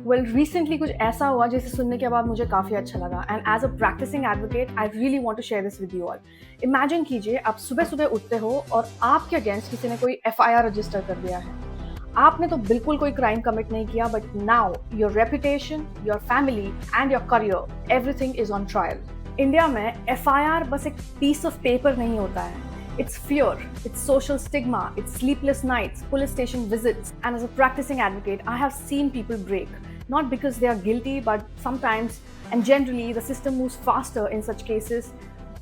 Well recently कुछ ऐसा हुआ जिसे सुनने के बाद मुझे काफ़ी अच्छा लगा and as a practicing advocate I really want to share this with you all. Imagine कीजिए आप सुबह सुबह उठते हो और आपके अगेंस्ट किसी ने कोई एफआईआर रजिस्टर कर दिया है। आपने तो बिल्कुल कोई क्राइम कमिट नहीं किया but now your reputation, your family and your career, everything is on trial. India में एफआईआर बस एक पीस ऑफ पेपर नहीं होता है। It's fear, it's social stigma, it's sleepless nights, police station visits. And as a practicing advocate, I have seen people break, not because they are guilty, but sometimes and generally the system moves faster in such cases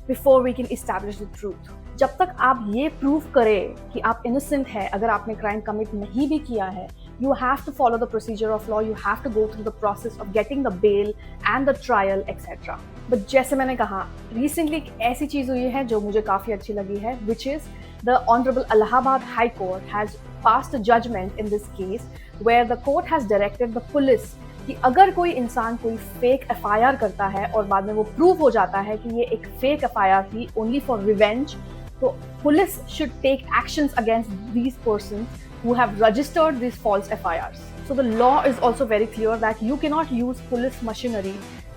before we can establish the truth. जब तक आप ये prove करें कि आप innocent है, अगर आपने क्राइम कमिट नहीं भी किया है, you have to follow the procedure of law, you have to go through the process of getting the bail and the trial etc. But जैसे मैंने कहा, रिसेंटली एक ऐसी चीज़ हुई है जो मुझे काफ़ी अच्छी लगी है, which is the honourable Allahabad High Court has passed a judgment in this case where the court has directed the police कि अगर कोई इंसान कोई फेक एफआईआर करता है और बाद में वो प्रूव हो जाता है कि ये एक फेक एफआईआर थी ओनली फॉर रिवेंज, तो police should take actions against these persons who have registered these false FIRs. So the law is also very clear that you cannot use police machinery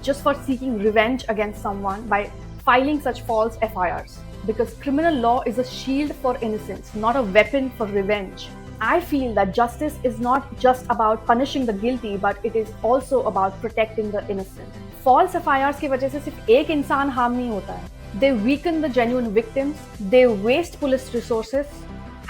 just for seeking revenge against someone by filing such false FIRs. Because criminal law is a shield for innocence, not a weapon for revenge. I feel that justice is not just about punishing the guilty, but it is also about protecting the innocent. False FIRs की वजह से सिर्फ एक इंसान harm नहीं होता है. They weaken the genuine victims, they waste police resources,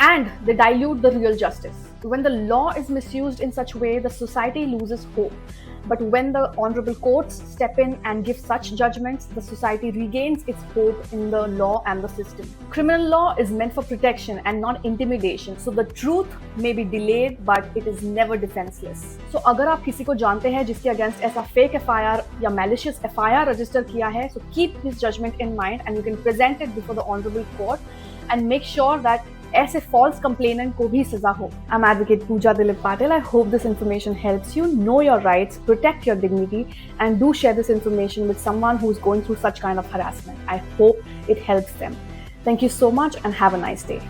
and they dilute the real justice. When the law is misused in such a way, the society loses hope. But when the honorable courts step in and give such judgments, the society regains its hope in the law and the system. Criminal law is meant for protection and not intimidation. So the truth may be delayed, but it is never defenseless. So अगर आप किसी को जानते हैं जिसके against ऐसा fake FIR या malicious FIR register किया है, so keep this judgment in mind and you can present it before the honorable court and make sure that ऐसे false complainant को भी सजा हो. I'm Advocate Pooja Dilip Patil. I hope this information helps you know your rights, protect your dignity, and do share this information with someone who's going through such kind of harassment. I hope it helps them. Thank you so much and have a nice day.